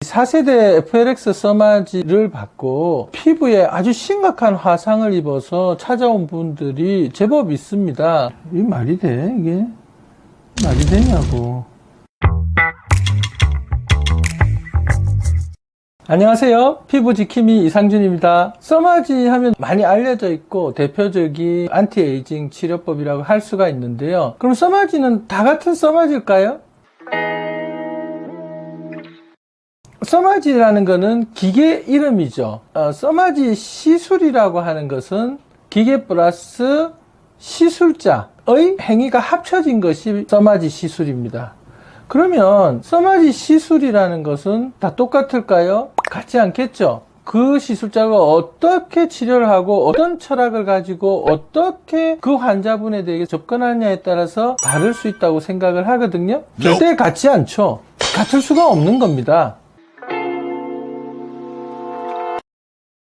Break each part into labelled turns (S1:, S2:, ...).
S1: 4세대 FLX 써마지를 받고 피부에 아주 심각한 화상을 입어서 찾아온 분들이 제법 있습니다. 이게 말이 돼? 이게 말이 되냐고. 안녕하세요. 피부 지킴이 이상준입니다. 써마지 하면 많이 알려져 있고 대표적인 안티에이징 치료법이라고 할 수가 있는데요. 그럼 써마지는 다 같은 써마지일까요? 써마지라는 것은 기계 이름이죠. 써마지 시술이라고 하는 것은 기계 플러스 시술자의 행위가 합쳐진 것이 써마지 시술입니다. 그러면 써마지 시술이라는 것은 다 똑같을까요? 같지 않겠죠. 그 시술자가 어떻게 치료를 하고 어떤 철학을 가지고 어떻게 그 환자분에 대해 접근하느냐에 따라서 다를 수 있다고 생각을 하거든요. 절대 같지 않죠. 같을 수가 없는 겁니다.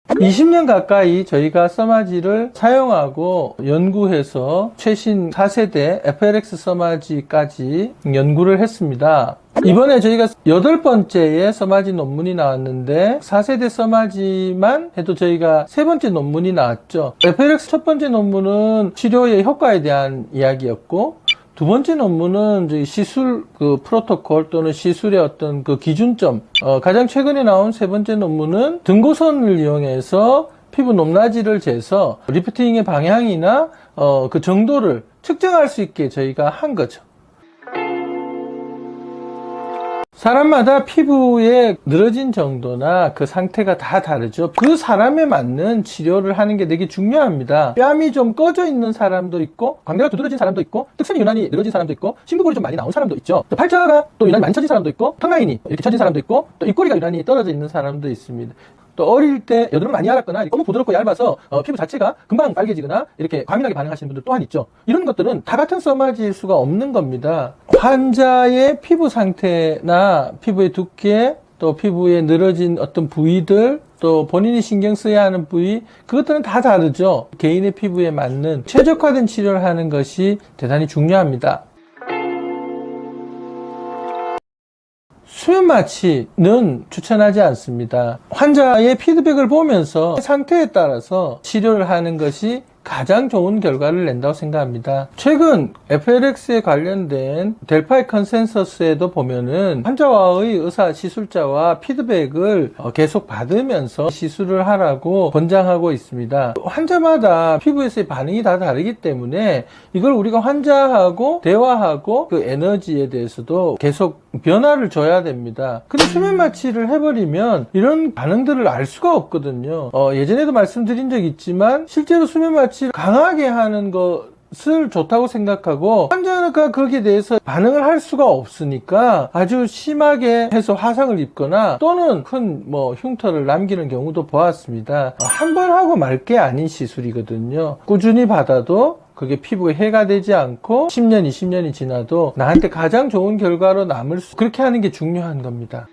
S1: 20년 가까이 저희가 써마지를 사용하고 연구해서 최신 4세대 FLX 써마지까지 연구를 했습니다. 이번에 저희가 8번째의 써마지 논문이 나왔는데 4세대 써마지만 해도 저희가 3번째 논문이 나왔죠. FLX 첫 번째 논문은 치료의 효과에 대한 이야기였고, 두 번째 논문은 저희 시술 프로토콜 또는 시술의 어떤 기준점, 가장 최근에 나온 세 번째 논문은 등고선을 이용해서 피부 높낮이를 재서 리프팅의 방향이나 그 정도를 측정할 수 있게 저희가 한 거죠. 사람마다 피부의 늘어진 정도나 그 상태가 다 다르죠. 그 사람에 맞는 치료를 하는 게 되게 중요합니다. 뺨이 좀 꺼져 있는 사람도 있고, 광대가 두드러진 사람도 있고, 뜰선이 유난히 늘어진 사람도 있고, 심부골이 좀 많이 나온 사람도 있죠. 또 팔자가 또 유난히 많이 처진 사람도 있고, 턱 라인이 이렇게 처진 사람도 있고, 또 입꼬리가 유난히 떨어져 있는 사람도 있습니다. 또 어릴 때 여드름을 많이 앓았거나 너무 부드럽고 얇아서 피부 자체가 금방 빨개지거나 이렇게 과민하게 반응하시는 분들 또한 있죠. 이런 것들은 다 같은 써마지일 수가 없는 겁니다. 환자의 피부 상태나 피부의 두께, 또 피부에 늘어진 어떤 부위들, 또 본인이 신경 써야 하는 부위, 그것들은 다 다르죠. 개인의 피부에 맞는 최적화된 치료를 하는 것이 대단히 중요합니다. 수면 마취는 추천하지 않습니다. 환자의 피드백을 보면서 상태에 따라서 치료를 하는 것이 가장 좋은 결과를 낸다고 생각합니다. 최근 FLX에 관련된 델파이 컨센서스에도 보면은 환자와의 의사 시술자와 피드백을 계속 받으면서 시술을 하라고 권장하고 있습니다. 환자마다 피부에서의 반응이 다 다르기 때문에 이걸 우리가 환자하고 대화하고 그 에너지에 대해서도 계속 변화를 줘야 됩니다. 근데 수면 마취를 해버리면 이런 반응들을 알 수가 없거든요. 예전에도 말씀드린 적이 있지만 실제로 수면 마취를 강하게 하는 것을 좋다고 생각하고 환자가 거기에 대해서 반응을 할 수가 없으니까 아주 심하게 해서 화상을 입거나 또는 큰 흉터를 남기는 경우도 보았습니다. 한 번 하고 말 게 아닌 시술이거든요. 꾸준히 받아도 그게 피부에 해가 되지 않고 10년, 20년이 지나도 나한테 가장 좋은 결과로 남을 수, 그렇게 하는 게 중요한 겁니다.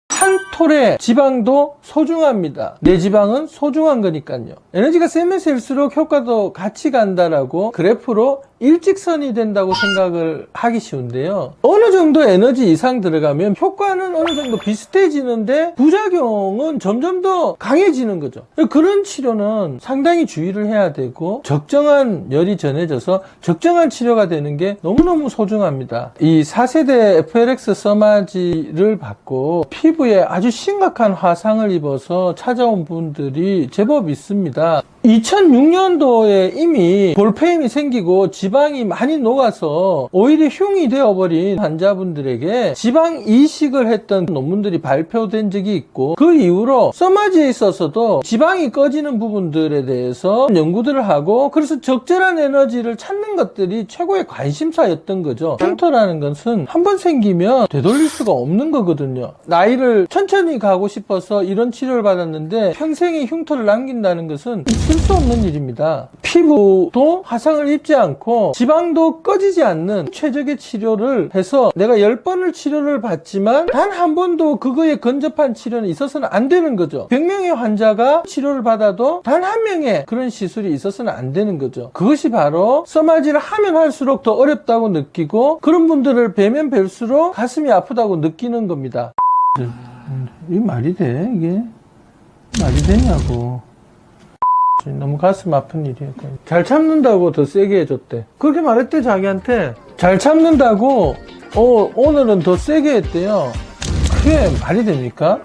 S1: 한 톨의 지방도 소중합니다. 내 지방은 소중한 거니까요. 에너지가 세면 셀수록 효과도 같이 간다라고 그래프로 일직선이 된다고 생각을 하기 쉬운데요. 어느 정도 에너지 이상 들어가면 효과는 어느 정도 비슷해지는데 부작용은 점점 더 강해지는 거죠. 그런 치료는 상당히 주의를 해야 되고 적정한 열이 전해져서 적정한 치료가 되는 게 너무너무 소중합니다. 이 4세대 FLX 써마지를 받고 피부에 아주 심각한 화상을 입어서 찾아온 분들이 제법 있습니다. 2006년도에 이미 볼페임이 생기고 지방이 많이 녹아서 오히려 흉이 되어버린 환자분들에게 지방 이식을 했던 논문들이 발표된 적이 있고, 그 이후로 써마지에 있어서도 지방이 꺼지는 부분들에 대해서 연구들을 하고, 그래서 적절한 에너지를 찾는 것들이 최고의 관심사였던 거죠. 흉터라는 것은 한 번 생기면 되돌릴 수가 없는 거거든요. 나이를 천천히 가고 싶어서 이런 치료를 받았는데 평생의 흉터를 남긴다는 것은 있을 수 없는 일입니다. 피부도 화상을 입지 않고 지방도 꺼지지 않는 최적의 치료를 해서 내가 10번을 치료를 받지만 단 한 번도 그거에 근접한 치료는 있어서는 안 되는 거죠. 100명의 환자가 치료를 받아도 단 한 명의 그런 시술이 있어서는 안 되는 거죠. 그것이 바로 써마지를 하면 할수록 더 어렵다고 느끼고 그런 분들을 뵈면 뵐수록 가슴이 아프다고 느끼는 겁니다. 이게 말이 돼? 이게 말이 되냐고. 너무 가슴 아픈 일이에요. 잘 참는다고 더 세게 해줬대. 그렇게 말했대. 자기한테 잘 참는다고 오늘은 더 세게 했대요. 그게 말이 됩니까?